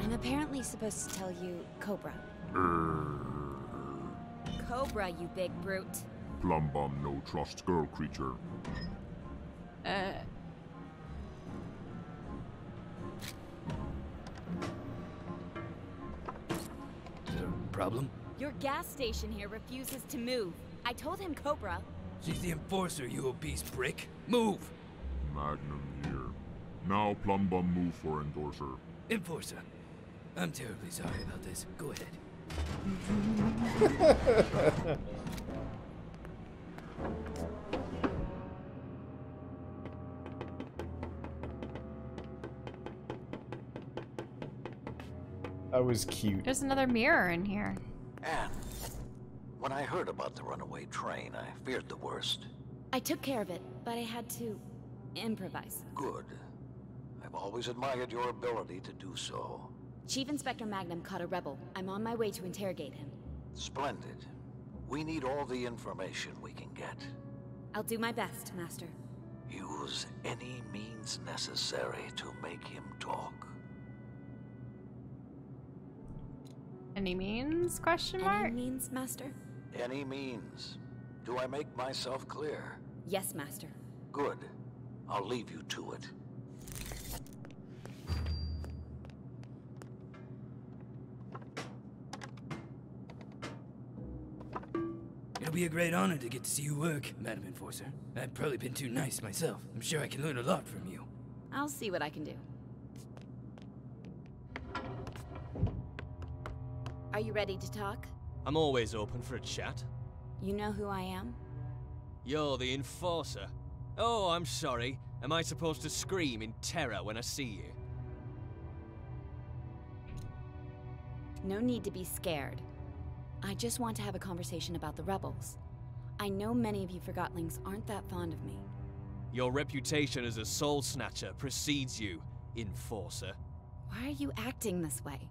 I'm apparently supposed to tell you Cobra. Cobra, you big brute. Plum Bum no trust girl creature. Is there a problem? Your gas station here refuses to move. I told him Cobra. She's the enforcer, you obese prick. Move! Magnum here. Now Plum Bum move for endorser. Enforcer. I'm terribly sorry about this. Go ahead. That was cute. There's another mirror in here. Anne, when I heard about the runaway train, I feared the worst. I took care of it, but I had to improvise. Good. I've always admired your ability to do so. Chief Inspector Magnum caught a rebel. I'm on my way to interrogate him. Splendid. We need all the information we can get. I'll do my best, Master. Use any means necessary to make him talk. Any means? Question mark? Any means, Master? Any means. Do I make myself clear? Yes, Master. Good. I'll leave you to it. It'll be a great honor to get to see you work, Madam Enforcer. I've probably been too nice myself. I'm sure I can learn a lot from you. I'll see what I can do. Are you ready to talk? I'm always open for a chat. You know who I am? You're the Enforcer. Oh, I'm sorry. Am I supposed to scream in terror when I see you? No need to be scared. I just want to have a conversation about the rebels. I know many of you Forgotlings aren't that fond of me. Your reputation as a soul snatcher precedes you, Enforcer. Why are you acting this way?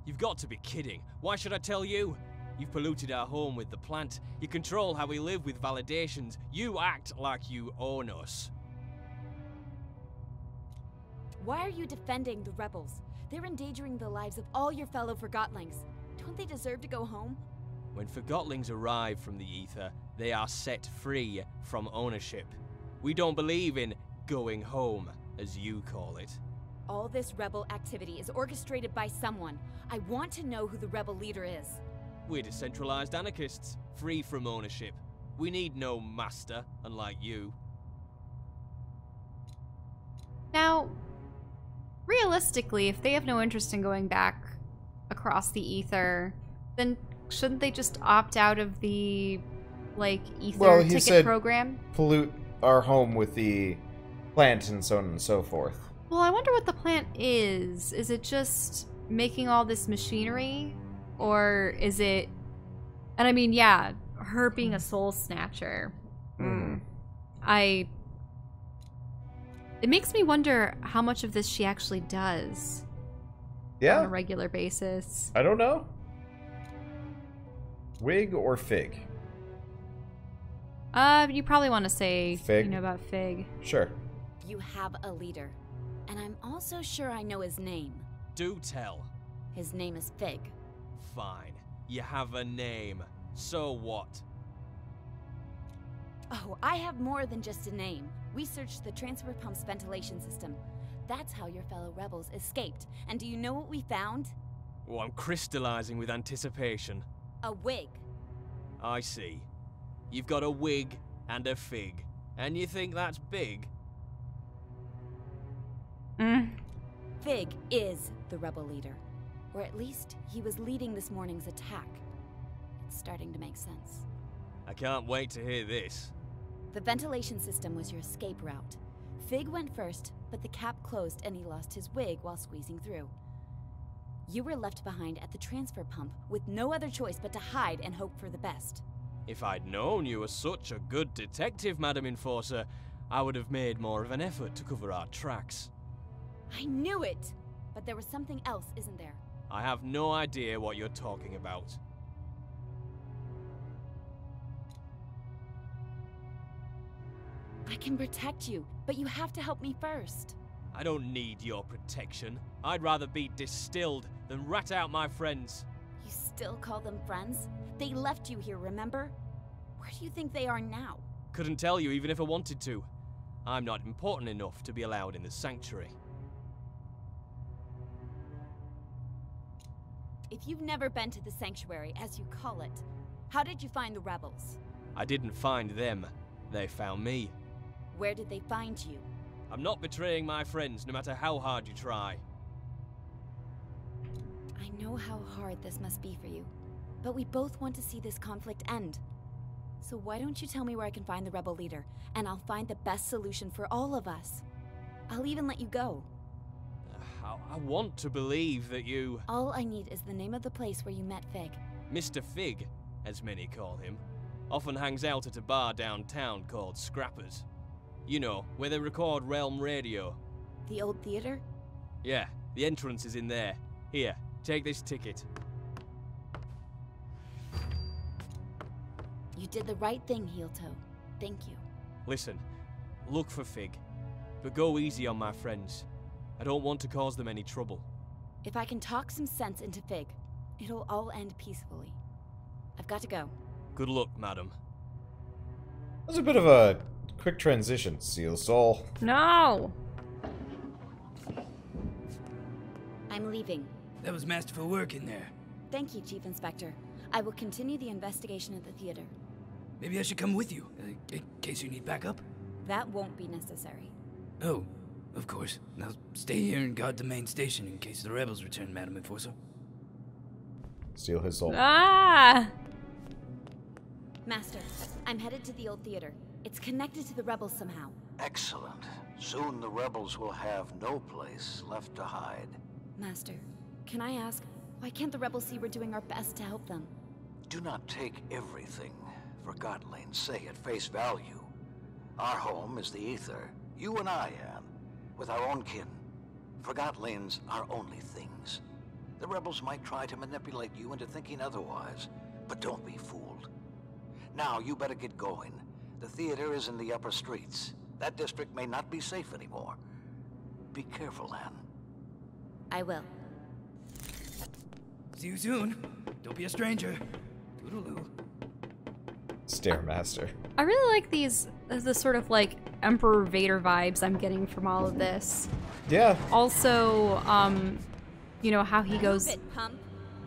You've got to be kidding. Why should I tell you? You've polluted our home with the plant. You control how we live with validations. You act like you own us. Why are you defending the rebels? They're endangering the lives of all your fellow Forgotlings. Don't they deserve to go home? When Forgotlings arrive from the ether, they are set free from ownership. We don't believe in going home, as you call it. All this rebel activity is orchestrated by someone. I want to know who the rebel leader is. We're decentralized anarchists, free from ownership. We need no master, unlike you. Now, realistically, if they have no interest in going back across the ether, then shouldn't they just opt out of the, like, ether he ticket said program? Pollute our home with the plant and so on and so forth. Well, I wonder what the plant is. Is it just making all this machinery? Or is it... And I mean, yeah, her being a soul snatcher. It makes me wonder how much of this she actually does. Yeah. On a regular basis. I don't know. Wig or fig? You probably want to say, Fig? you know, about Fig. Sure. You have a leader. And I'm also sure I know his name. Do tell. His name is Fig. Fine. You have a name. So what? Oh, I have more than just a name. We searched the transfer pump's ventilation system. That's how your fellow rebels escaped. And do you know what we found? Oh, I'm crystallizing with anticipation. A wig. I see. You've got a wig and a fig. And you think that's big? Fig is the rebel leader. Or at least, he was leading this morning's attack. It's starting to make sense. I can't wait to hear this. The ventilation system was your escape route. Fig went first, but the cap closed and he lost his wig while squeezing through. You were left behind at the transfer pump with no other choice but to hide and hope for the best. If I'd known you were such a good detective, Madam Enforcer, I would have made more of an effort to cover our tracks. I knew it! But there was something else, isn't there? I have no idea what you're talking about. I can protect you, but you have to help me first. I don't need your protection. I'd rather be distilled then rat out my friends. You still call them friends? They left you here, remember? Where do you think they are now? Couldn't tell you even if I wanted to. I'm not important enough to be allowed in the sanctuary. If you've never been to the sanctuary, as you call it, how did you find the rebels? I didn't find them. They found me. Where did they find you? I'm not betraying my friends, no matter how hard you try. I know how hard this must be for you, but we both want to see this conflict end. So why don't you tell me where I can find the rebel leader, and I'll find the best solution for all of us. I'll even let you go. I want to believe that you... All I need is the name of the place where you met Fig. Mr. Fig, as many call him, often hangs out at a bar downtown called Scrappers. You know, where they record Realm Radio. The old theater? Yeah, the entrance is in there. Here, take this ticket. You did the right thing, Heel Toe. Thank you. Listen, look for Fig, but go easy on my friends. I don't want to cause them any trouble. If I can talk some sense into Fig, it'll all end peacefully. I've got to go. Good luck, madam. That was a bit of a quick transition, Seal Soul. No! I'm leaving. That was masterful work in there. Thank you, Chief Inspector. I will continue the investigation at the theater. Maybe I should come with you, in case you need backup. That won't be necessary. Oh, of course. Now stay here and guard the main station in case the rebels return, Madam Enforcer. Steal his soul. Ah! Master, I'm headed to the old theater. It's connected to the rebels somehow. Excellent. Soon the rebels will have no place left to hide. Master, can I ask, why can't the rebels see we're doing our best to help them? Do not take everything Forgotlings say at face value. Our home is the Ether. You and I, Anne, with our own kin. Forgotlings are only things. The rebels might try to manipulate you into thinking otherwise, but don't be fooled. Now, you better get going. The theater is in the upper streets. That district may not be safe anymore. Be careful, Anne. I will. See you soon. Don't be a stranger. Toodaloo. Stairmaster. I really like the sort of like Emperor Vader vibes I'm getting from all of this. Yeah. Also, you know, how he goes... Move it, pump.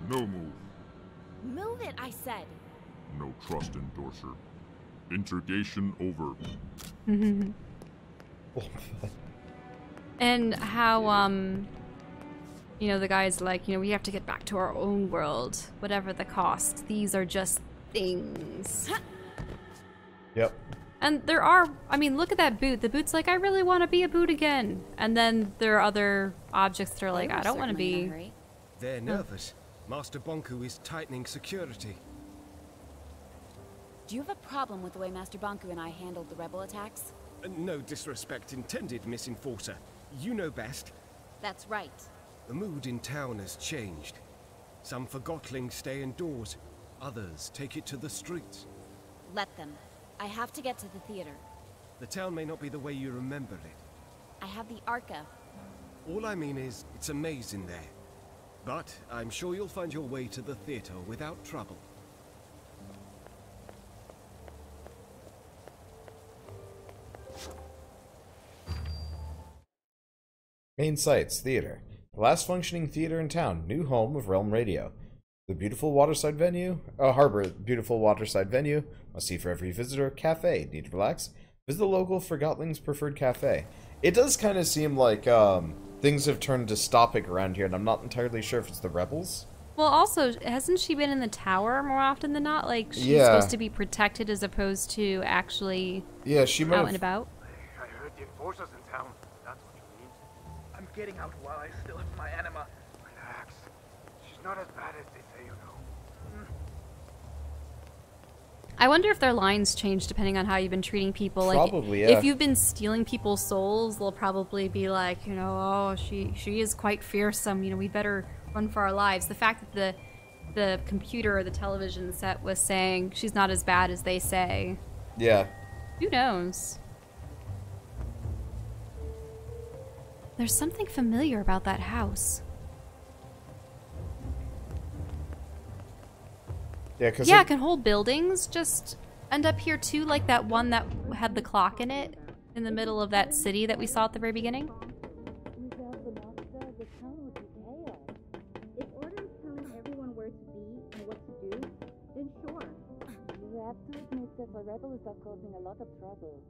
No move. Move it, I said. No trust endorser. Interrogation over. And how, you know, the guy's like, you know, we have to get back to our own world, whatever the cost. These are just things. Yep. And there are, I mean, look at that boot. The boot's like, I really want to be a boot again. And then there are other objects that are like, I don't want to be. They're nervous. Master Bonku is tightening security. Do you have a problem with the way Master Bonku and I handled the rebel attacks? No disrespect intended, Miss Enforcer. You know best. That's right. The mood in town has changed. Some Forgotlings stay indoors. Others take it to the streets. Let them. I have to get to the theater. The town may not be the way you remember it. I have the Arca. All I mean is, it's a maze in there. But I'm sure you'll find your way to the theater without trouble. Main sites, theater. The last functioning theater in town, new home of Realm Radio. The beautiful waterside venue, harbor, beautiful waterside venue, must see for every visitor, cafe, need to relax, visit the local Forgotlings preferred cafe. It does kind of seem like, things have turned dystopic around here, and I'm not entirely sure if it's the rebels. Well, also, hasn't she been in the tower more often than not? Like, she's supposed to be protected as opposed to actually she might out have... and about? I heard the enforcers in town. That's what you mean. I'm getting out while I still have my anima. Relax. She's not as bad as they say, you know. I wonder if their lines change depending on how you've been treating people. Probably, like, yeah. If you've been stealing people's souls, they'll probably be like, you know, oh, she is quite fearsome. You know, we better run for our lives. The fact that the computer or the television set was saying she's not as bad as they say. Yeah. Who knows? There's something familiar about that house. Yeah, because Yeah, it can hold buildings. Just end up here too, like that one that had the clock in it in the middle of that city that we saw at the very beginning. Without the monster, the town would be chaos. If Order is telling everyone where to be and what to do, then sure. You have to admit that the rebels are causing a lot of trouble.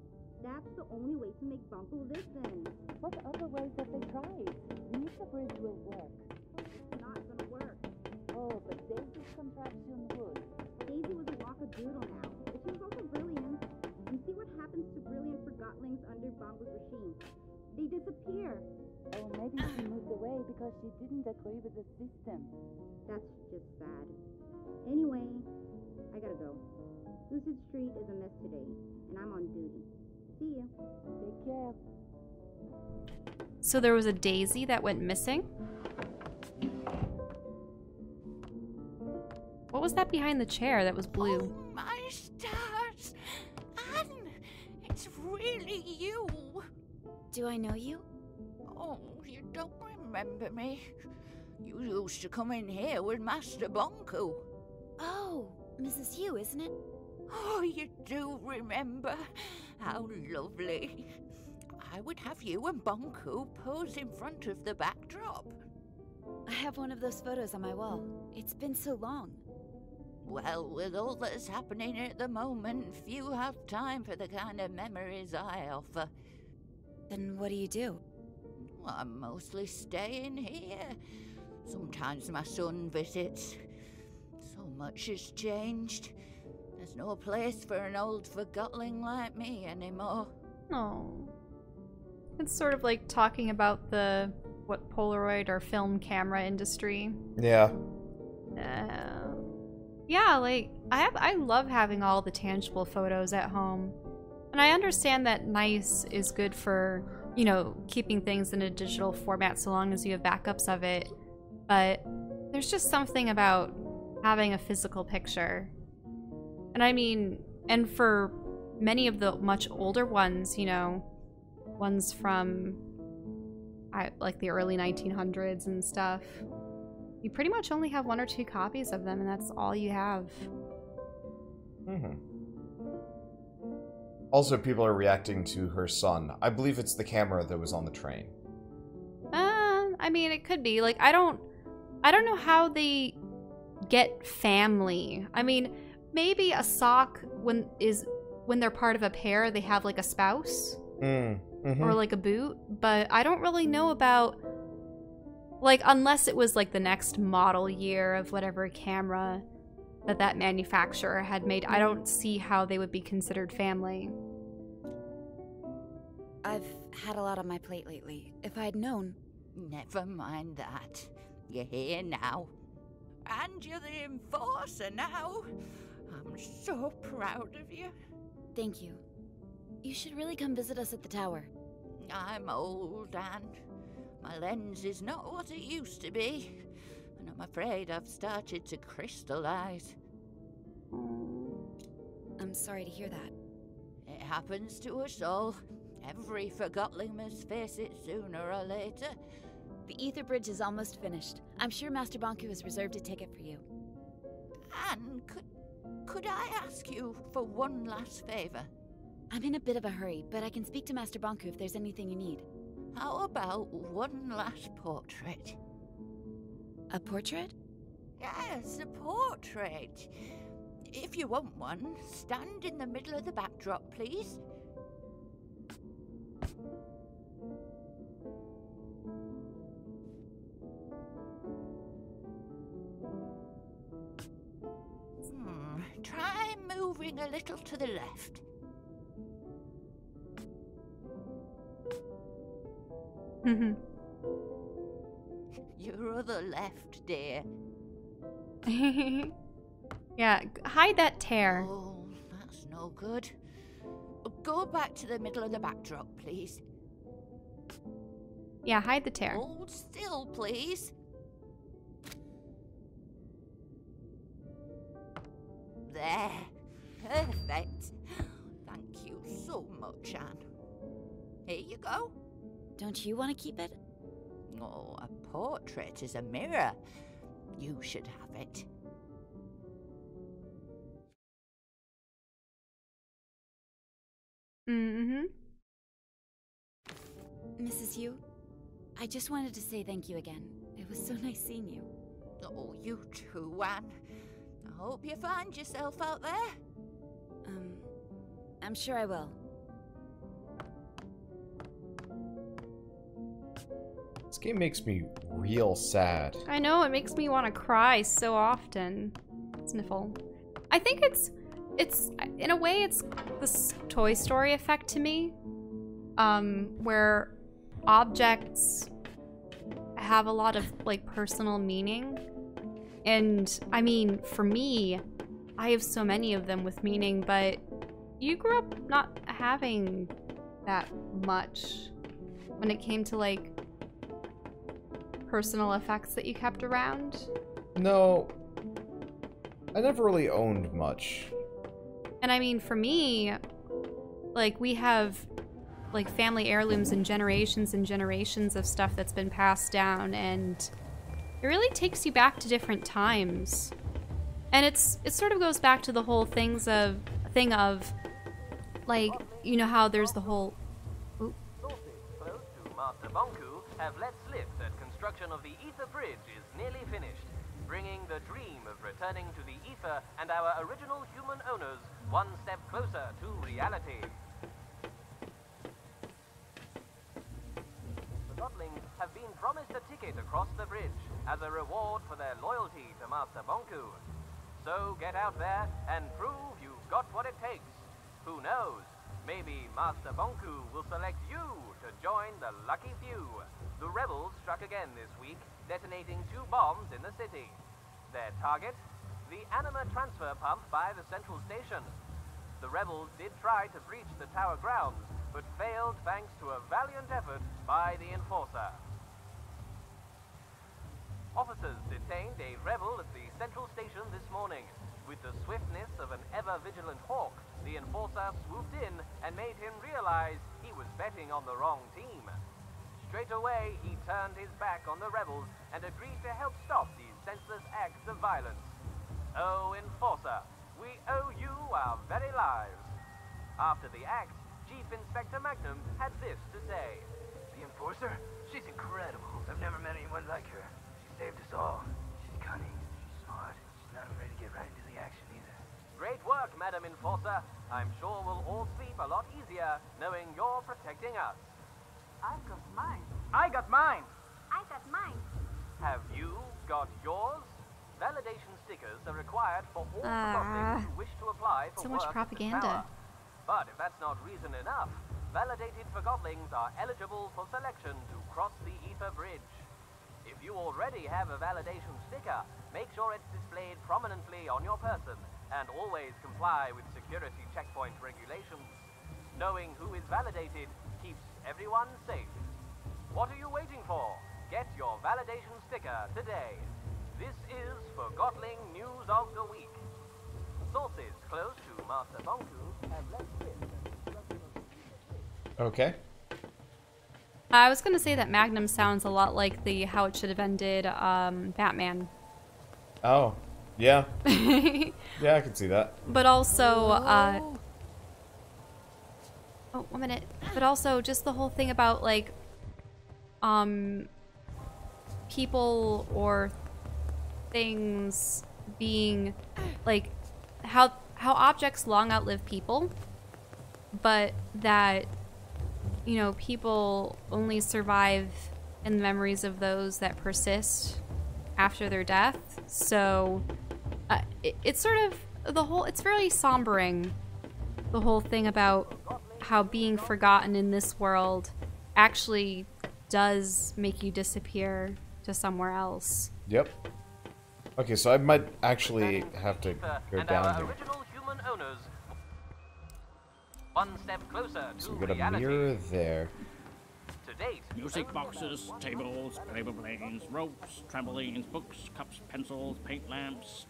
That's the only way to make Bonku listen. What other ways have they tried? The bridge will work. It's not gonna work. Oh, but Daisy's contraption would. Daisy was a wackadoodle now, but she was also brilliant. You see what happens to brilliant Forgotlings under Bonku's regime. They disappear. Oh, maybe she moved away because she didn't agree with the system. That's just sad. Anyway, I gotta go. Lucid Street is a mess today, and I'm on duty. See you. Take care. So there was a Daisy that went missing? What was that behind the chair that was blue? Oh, my stars! Anne, it's really you. Do I know you? Oh, you don't remember me. You used to come in here with Master Bonku. Oh, Mrs. Yu, isn't it? Oh, you do remember. How lovely. I would have you and Bonku pose in front of the backdrop. I have one of those photos on my wall. It's been so long. Well, with all that's happening at the moment, few have time for the kind of memories I offer. Then what do you do? I'm mostly staying here. Sometimes my son visits. So much has changed. There's no place for an old Forgotling like me anymore. Oh. It's sort of like talking about the, what, Polaroid or film camera industry. Yeah. Yeah, like, I love having all the tangible photos at home. And I understand that nice is good for, you know, keeping things in a digital format so long as you have backups of it. But there's just something about having a physical picture. And I mean, and for many of the much older ones, you know, ones from like the early 1900s and stuff, you pretty much only have 1 or 2 copies of them, and that's all you have. Also, people are reacting to her son. I believe it's the camera that was on the train. I mean, it could be. Like, I don't know how they get family. I mean, maybe a sock when they're part of a pair, they have like a spouse or like a boot, but I don't really know about, like, unless it was like the next model year of whatever camera that manufacturer had made. I don't see how they would be considered family. I've had a lot on my plate lately. If I'd known. Never mind that. You're here now. And you're the enforcer now. I'm so proud of you. Thank you. You should really come visit us at the tower. I'm old, Anne. My lens is not what it used to be. And I'm afraid I've started to crystallize. I'm sorry to hear that. It happens to us all. Every Forgotling must face it sooner or later. The ether bridge is almost finished. I'm sure Master Bonku has reserved a ticket for you. Anne, could I ask you for one last favor? I'm in a bit of a hurry, but I can speak to Master Bonku if there's anything you need. How about one last portrait? A portrait? Yes, a portrait. If you want one, stand in the middle of the backdrop, please. Try moving a little to the left. Your other left, dear. Yeah, hide that tear. Oh, that's no good. Go back to the middle of the backdrop, please. Yeah, hide the tear. Hold still, please. There. Perfect. Thank you so much, Anne. Here you go. Don't you want to keep it? Oh, a portrait is a mirror. You should have it. Mm-hmm. Mrs. Yu, I just wanted to say thank you again. It was so nice seeing you. Oh, you too, Anne. I hope you find yourself out there. I'm sure I will. This game makes me real sad. I know, it makes me want to cry so often. Sniffle. I think it's in a way it's this Toy Story effect to me, where objects have a lot of like personal meaning. And I mean, for me, I have so many of them with meaning, but you grew up not having that much when it came to like personal effects that you kept around. No, I never really owned much. And I mean, for me, like, we have like family heirlooms and generations of stuff that's been passed down, and it really takes you back to different times. And it sort of goes back to the whole thing of like, you know how there's the whole Sources close to Master Bonku have let slip that construction of the Ether Bridge is nearly finished, bringing the dream of returning to the Ether and our original human owners one step closer to reality. Forgotlings have been promised a ticket across the bridge as a reward for their loyalty to Master Bonku. So get out there and prove you've got what it takes. Who knows? Maybe Master Bonku will select you to join the lucky few. The rebels struck again this week, detonating 2 bombs in the city. Their target? The anima transfer pump by the central station. The rebels did try to breach the tower grounds, but failed thanks to a valiant effort by the enforcer. Officers detained a rebel at the central station this morning. With the swiftness of an ever-vigilant hawk, the enforcer swooped in and made him realize he was betting on the wrong team. Straight away, he turned his back on the rebels and agreed to help stop these senseless acts of violence. Oh, enforcer, we owe you our very lives. After the act, Chief Inspector Magnum had this to say. The enforcer? She's incredible. I've never met anyone like her. She saved us all. She's cunning. She's smart. She's not afraid to get right into the action either. Great work, Madam Enforcer. I'm sure we'll all sleep a lot easier knowing you're protecting us. I've got mine. I got mine. I got mine. Have you got yours? Validation stickers are required for all Forgotlings who wish to apply for so much work propaganda. at the tower. But if that's not reason enough, validated Forgotlings are eligible for selection to cross the Ether Bridge. If you already have a validation sticker, make sure it's displayed prominently on your person and always comply with security checkpoint regulations. Knowing who is validated keeps everyone safe. What are you waiting for? Get your validation sticker today. This is Forgotling News of the Week. Sources close to Master Bonku have let slip. Okay. I was gonna say that Magnum sounds a lot like the How It Should Have Ended Batman. Oh, yeah. Yeah, I can see that. But also, oh, 1 minute. But also, just the whole thing about, like, people or things being, like, how objects long outlive people, but that, you know, people only survive in the memories of those that persist after their death. So, it's sort of the whole, it's very sombering, the whole thing about how being forgotten in this world actually does make you disappear to somewhere else. Yep. Okay, so I might actually have to go down here. Original human owners one step closer to So we got a reality. mirror there. To date, Music boxes, tables, paper planes, ropes, trampolines, books, cups, pencils, paint lamps,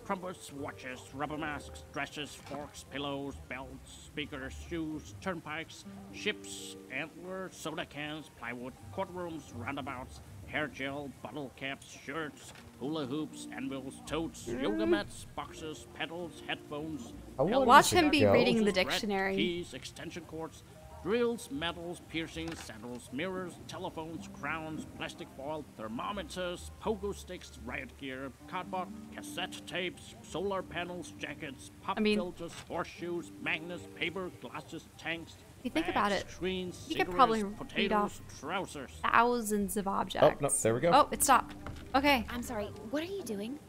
trumpets, watches, rubber masks, dresses, forks, pillows, belts, speakers, shoes, turnpikes, ships, antlers, soda cans, plywood, courtrooms, roundabouts, hair gel, bottle caps, shirts, hula hoops, anvils, totes, yoga mats, boxes, pedals, headphones. Watch him be helmets, reading the thread, dictionary. Keys, extension cords, drills, metals, piercings, saddles, mirrors, telephones, crowns, plastic foil, thermometers, pogo sticks, riot gear, cardboard, cassette tapes, solar panels, jackets, pop filters, horseshoes, magnets, paper, glasses, tanks. If you think about it, screens, you could probably potatoes, read off trousers. thousands of objects. Oh, no, there we go. Oh, it stopped. Okay. I'm sorry, what are you doing?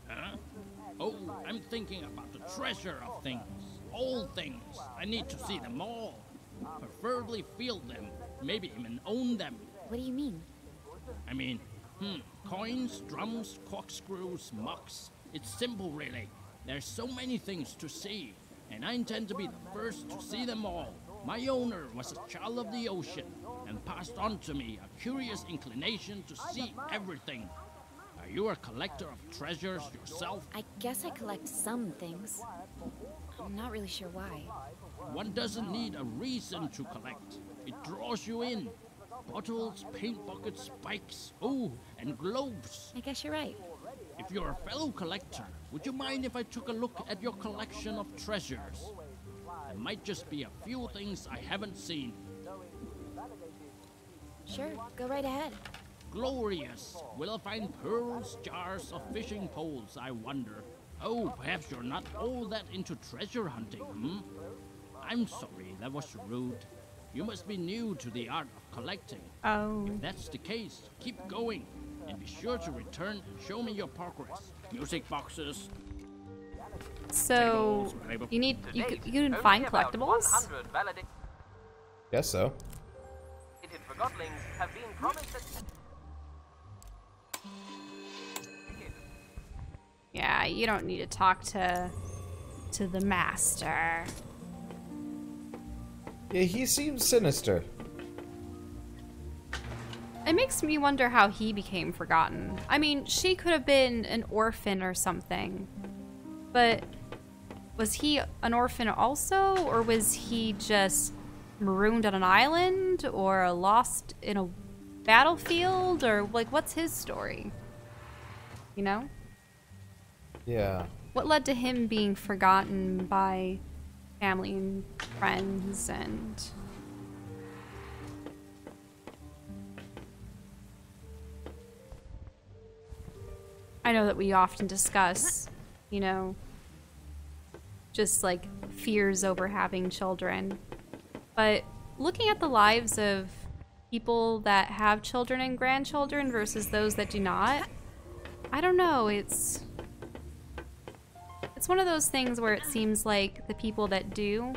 Huh? Oh, I'm thinking about the treasure of things. Old things. I need to see them all. Preferably feel them. Maybe even own them. What do you mean? I mean, coins, drums, corkscrews, mugs. It's simple, really. There's so many things to see, and I intend to be the first to see them all. My owner was a child of the ocean, and passed on to me a curious inclination to see everything. Are you a collector of treasures yourself? I guess I collect some things. I'm not really sure why. One doesn't need a reason to collect. It draws you in. Bottles, paint buckets, spikes, and globes. I guess you're right. If you're a fellow collector, would you mind if I took a look at your collection of treasures? There might just be a few things I haven't seen. Sure, go right ahead. Glorious. Will I find pearls, jars, or fishing poles, I wonder? Oh, perhaps you're not all that into treasure hunting, I'm sorry, that was rude. You must be new to the art of collecting. Oh. If that's the case, keep going. And be sure to return and show me your progress. Music boxes. So, you can find collectibles? Guess so. Forgotlings have been promised that... Yeah, you don't need to talk to the master. Yeah, he seems sinister. It makes me wonder how he became forgotten. I mean, she could have been an orphan or something. But was he an orphan also? Or was he just marooned on an island? Or lost in a battlefield? Or, like, what's his story? You know? Yeah. What led to him being forgotten by family and friends and... I know that we often discuss, you know, just like fears over having children. But looking at the lives of people that have children and grandchildren versus those that do not, I don't know, it's one of those things where it seems like the people that do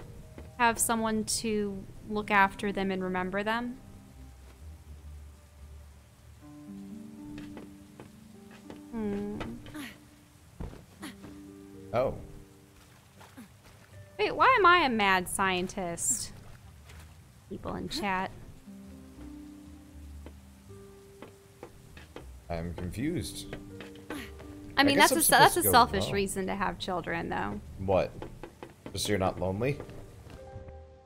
have someone to look after them and remember them. Oh. Wait, why am I a mad scientist? People in chat. I'm confused. I mean, guess that's a go selfish well. reason to have children, though. What? Just so you're not lonely?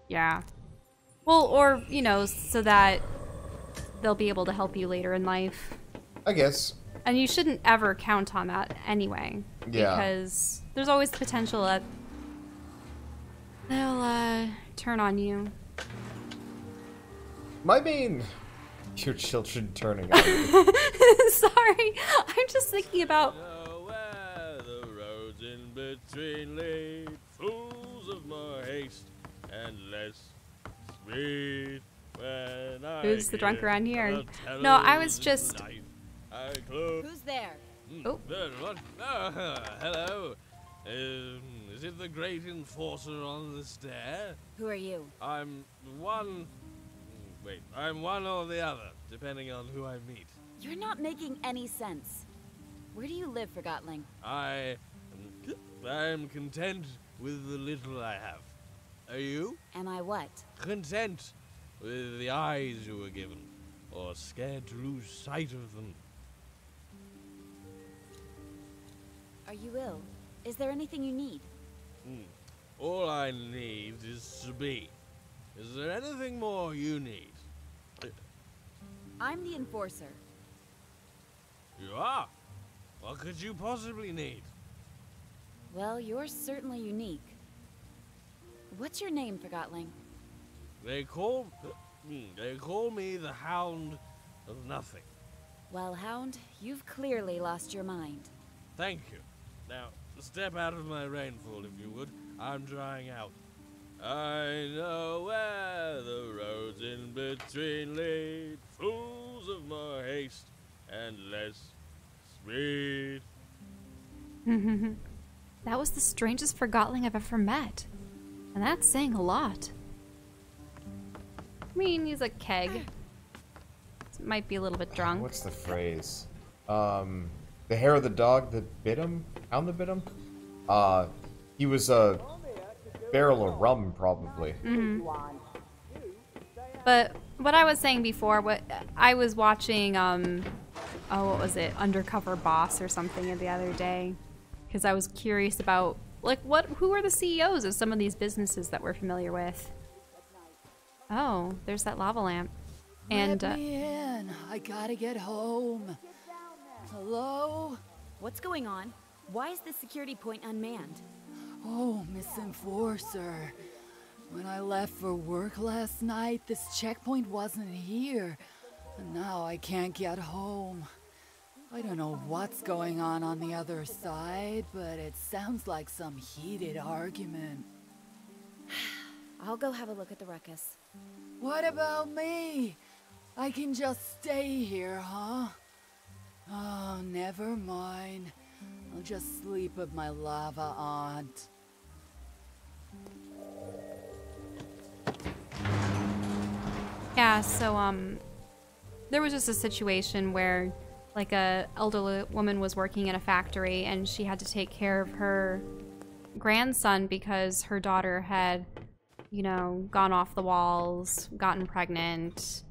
Yeah. Well, or, you know, so that they'll be able to help you later in life. I guess. And you shouldn't ever count on that anyway. Yeah. Because there's always the potential that they'll turn on you. My main... Your children turning on you. Sorry, I'm just thinking about... The roads in between lead, fools of more haste and less speed. When Who's the drunk around here? No, I was just... Who's there? Oh. What? Hello. Is it the great enforcer on the stair? Who are you? I'm one... Wait, I'm one or the other, depending on who I meet. You're not making any sense. Where do you live, Forgotling? I'm content with the little I have. Are you? Am I what? Content with the eyes you were given, or scared to lose sight of them. Are you ill? Is there anything you need? All I need is to be. Is there anything more you need? I'm the enforcer. You are? What could you possibly need? Well, you're certainly unique. What's your name, Forgotling? They call me the Hound of Nothing. Well, Hound, you've clearly lost your mind. Thank you. Now, step out of my rainfall, if you would. I'm drying out. I know where the roads in between lead, fools of more haste and less speed. That was the strangest Forgotling I've ever met. And that's saying a lot. I mean, he's a keg. Might be a little bit drunk. What's the phrase? The hair of the dog that bit him? Hound that bit him? He was a barrel of rum, probably. But what I was saying before, what I was watching, what was it? Undercover Boss or something the other day. Because I was curious about, like, who are the CEOs of some of these businesses that we're familiar with? Oh, there's that lava lamp. And, Let me in. I gotta get home. Hello? What's going on? Why is this security point unmanned? Oh, Miss Enforcer. When I left for work last night, this checkpoint wasn't here. And now I can't get home. I don't know what's going on the other side, but it sounds like some heated argument. I'll go have a look at the ruckus. What about me? I can just stay here, huh? Oh, never mind. I'll just sleep with my lava aunt. yeah, so, there was just a situation where, like, a elderly woman was working in a factory and she had to take care of her grandson because her daughter had, you know, gone off the walls, gotten pregnant.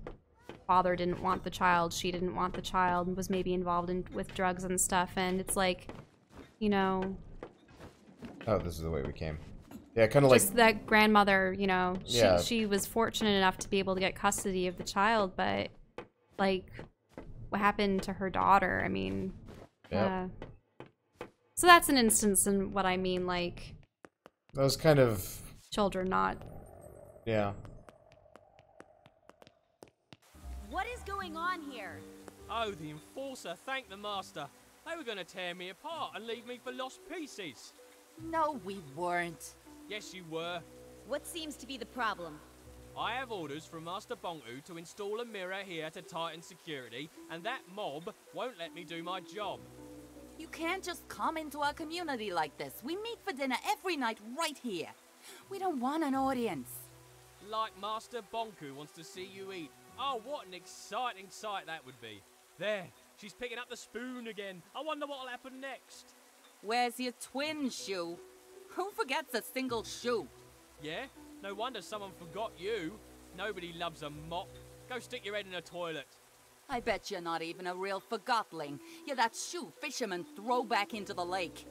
Father didn't want the child, she didn't want the child, and was maybe involved with drugs and stuff, and it's like, you know... Oh, this is the way we came. Yeah, kind of like... Just that grandmother, you know, yeah. she was fortunate enough to be able to get custody of the child, but, like, what happened to her daughter? I mean... Yep. So that's an instance in what I mean, like... Those kind of... Children, not... Yeah. What is going on here? Oh, the Enforcer, thank the Master. They were going to tear me apart and leave me for lost pieces. No, we weren't. Yes, you were. What seems to be the problem? I have orders from Master Bonku to install a mirror here to tighten security, and that mob won't let me do my job. You can't just come into our community like this. We meet for dinner every night right here. We don't want an audience. Like Master Bonku wants to see you eat. Oh, what an exciting sight that would be. There, she's picking up the spoon again. I wonder what'll happen next. Where's your twin shoe? Who forgets a single shoe? Yeah? No wonder someone forgot you. Nobody loves a mop. Go stick your head in a toilet. I bet you're not even a real Forgotling. You're that shoe fishermen throw back into the lake.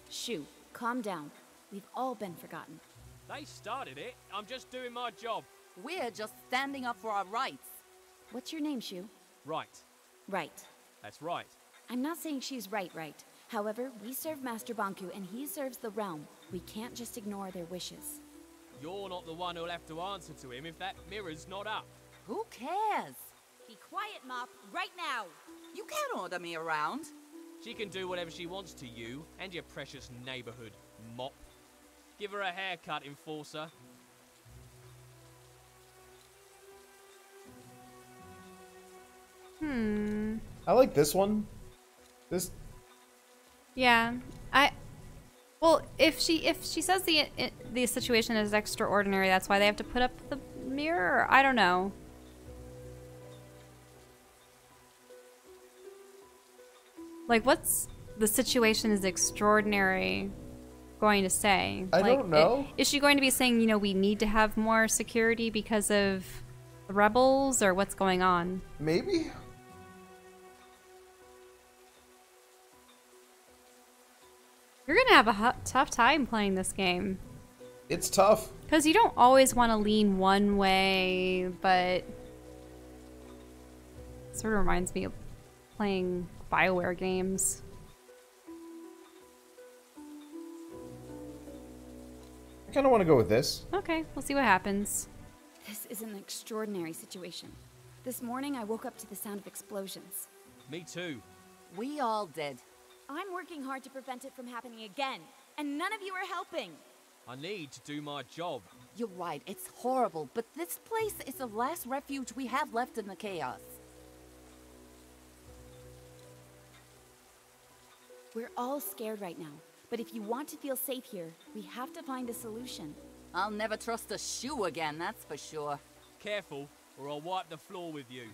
Shoo, calm down. We've all been forgotten. They started it. I'm just doing my job. We're just standing up for our rights. What's your name, Shoo? Right. Right. That's right. I'm not saying she's right. However, we serve Master Bonku and he serves the realm. We can't just ignore their wishes. You're not the one who'll have to answer to him if that mirror's not up. Who cares? Be quiet, Mop, right now! You can't order me around. She can do whatever she wants to you and your precious neighborhood, mop. Give her a haircut, Enforcer. I like this one. This... Yeah, well, if she says the situation is extraordinary, that's why they have to put up the mirror. I don't know. Like, what's the situation is extraordinary going to say? I don't know. Is she going to be saying, you know, we need to have more security because of the rebels, or what's going on? Maybe. You're gonna have a tough time playing this game. It's tough. Because you don't always want to lean one way, but Sort of reminds me of playing BioWare games. I kind of want to go with this. Okay, we'll see what happens. This is an extraordinary situation. This morning I woke up to the sound of explosions. Me too. We all did. I'm working hard to prevent it from happening again, and none of you are helping. I need to do my job. You're right, it's horrible, but this place is the last refuge we have left in the chaos. We're all scared right now, but if you want to feel safe here, we have to find a solution. I'll never trust a shoe again, that's for sure. Careful, or I'll wipe the floor with you.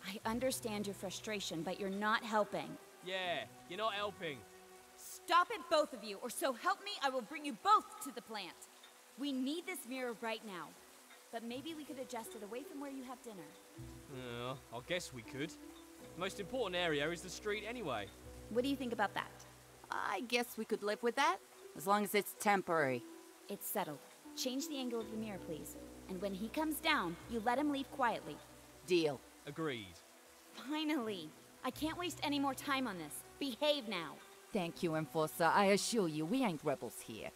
I understand your frustration, but you're not helping. Yeah, you're not helping. Stop it, both of you, or so help me, I will bring you both to the plant. We need this mirror right now, but maybe we could adjust it away from where you have dinner. I guess we could. The most important area is the street anyway. What do you think about that? I guess we could live with that, as long as it's temporary. It's settled. Change the angle of the mirror, please. And when he comes down, you let him leave quietly. Deal. Agreed. Finally. I can't waste any more time on this. Behave now. Thank you, Enforcer. I assure you, we ain't rebels here.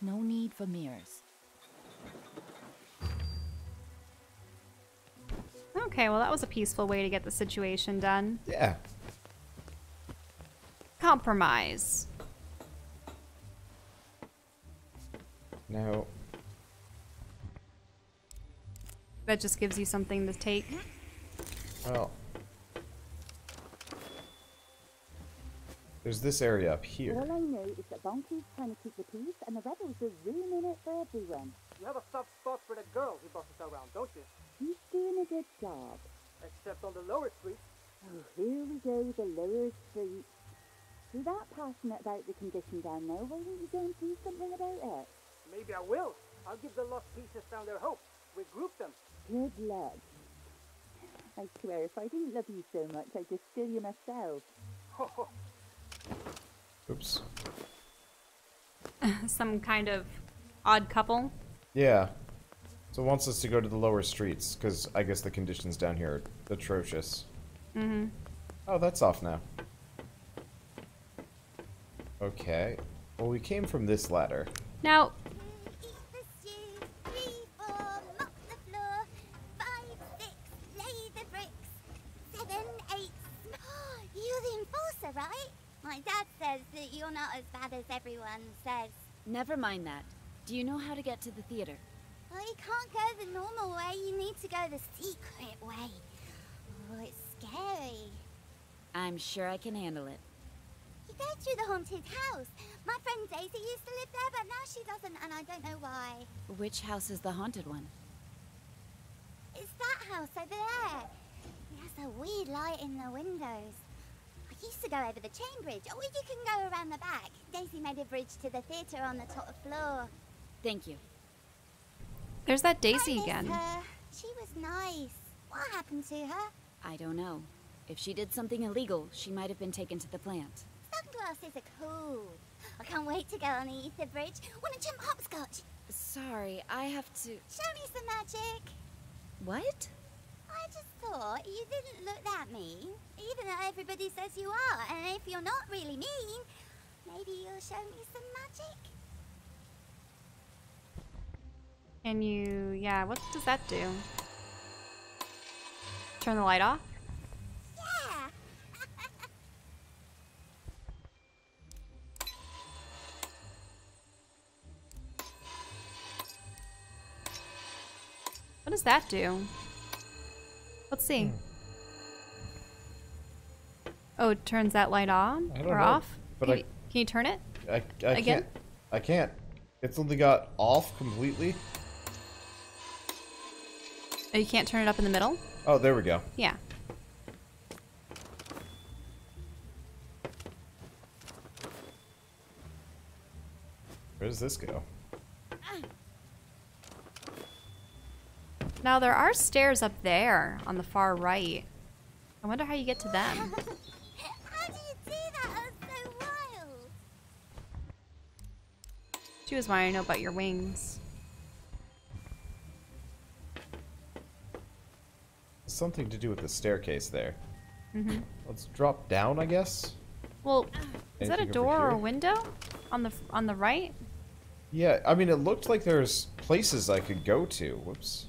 No need for mirrors. Okay, well that was a peaceful way to get the situation done. Yeah. Compromise. Now, that just gives you something to take. well, there's this area up here. All I know is that Bonku's trying to keep the peace, and the rebels are ruining it for everyone. You have a soft spot for the girl who bosses around, don't you? He's doing a good job. Except on the lower street. Oh, here we go with the lower street. You're that passionate about the condition down there, why don't you go and do something about it? Maybe I will. I'll give the lost pieces found their hope. Regroup them. Good luck. I swear, if I didn't love you so much, I'd just steal you myself. Oops. Some kind of odd couple. Yeah. So it wants us to go to the lower streets, because I guess the conditions down here are atrocious. Mm-hmm. Oh, that's off now. Okay. Well, we came from this ladder. Now, right? My dad says that you're not as bad as everyone says. Never mind that. Do you know how to get to the theater? Well, you can't go the normal way. You need to go the secret way. Oh, it's scary. I'm sure I can handle it. You go through the haunted house. My friend Daisy used to live there, but now she doesn't, and I don't know why. Which house is the haunted one? It's that house over there. It has a weird light in the windows. I used to go over the chain bridge, or you can go around the back. Daisy made a bridge to the theatre on the top floor. Thank you. There's that Daisy I miss again. her. She was nice. What happened to her? I don't know. If she did something illegal, she might have been taken to the plant. Sunglasses are cool. I can't wait to go on the ether bridge. Want to jump hopscotch? Sorry, I have to... Show me some magic. What? I just thought you didn't look that mean, even though everybody says you are. And if you're not really mean, maybe you'll show me some magic. Can you... yeah, what does that do? Turn the light off? Yeah. What does that do? Let's see. Oh, it turns that light on I don't or know, off? but Can you turn it? I Again? can't. I can't. It's only got off completely. Oh, you can't turn it up in the middle? Oh, there we go. Yeah. Where does this go? Now, there are stairs up there on the far right. I wonder how you get to them. How do you do that? That's so wild. She was wanting to know about your wings. Something to do with the staircase there. Mm-hmm. Let's drop down, I guess. Well, is that a Anything door over or a here? window on the right? Yeah, I mean, it looked like there's places I could go to. Whoops.